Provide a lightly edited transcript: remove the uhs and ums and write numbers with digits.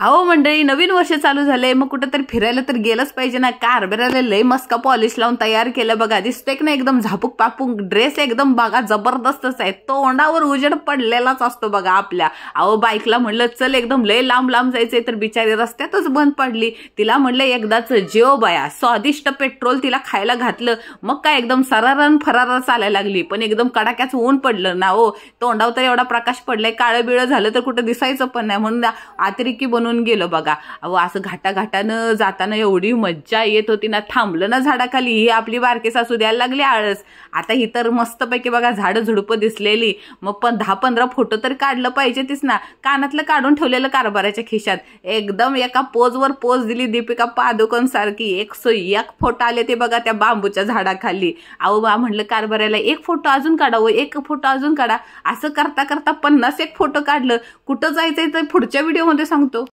अहो मंडळी, नवीन वर्ष चालू झालंय, मग कुठेतरी फिरायला तर गेलंच पाहिजे ना। कारबेराला लय मस्का पॉलिश लावून तयार केलं बघा, दिसतंय की नाही एकदम झापूक पापूक। ड्रेस एकदम बघा जबरदस्तच आहे, तोंडावर उजेड पडलेलाच असतो बघा आपल्या। अहो बाईकला म्हणलं चल एकदम लय लांब लांब जायचंय, तर बिचारी रस्त्यातच बंद पडली। तिला म्हणलं एकदाच जेव बाया, स्वादिष्ट पेट्रोल तिला खायला घातलं, मग काय एकदम सरारन फरार चालायला लागली। पण एकदम कडाक्याचं ऊन पडलं ना हो, तोंडावर तर एवढा प्रकाश पडलाय, काळं बिळं झालं तर कुठं दिसायचं पण नाही, म्हणून आतरिकी बनून गेलं बघा। अहो असं घाटाघाटानं जाताना एवढी मज्जा येत होती ना, थांबलं ना झाडाखाली। ही आपली बारकी सासू द्यायला लागली आळस। आता ही तर मस्तपैकी बघा झाडं झुडपं दिसलेली, मग पण 10-15 फोटो तर काढलं पाहिजे तीच ना। कानातलं काढून ठेवलेलं कारभाराच्या खिशात, एकदम एका पोजवर पोज दिली दीपिका पादुकोण सारखी। 101 फोटो आले ते बघा त्या बांबूच्या झाडाखाली। अहो बा म्हणलं कारभाराला एक फोटो अजून काढावं, एक फोटो अजून काढा। असं करता करता 51 फोटो काढलं। कुठं जायचंय तर पुढच्या व्हिडिओमध्ये सांगतो।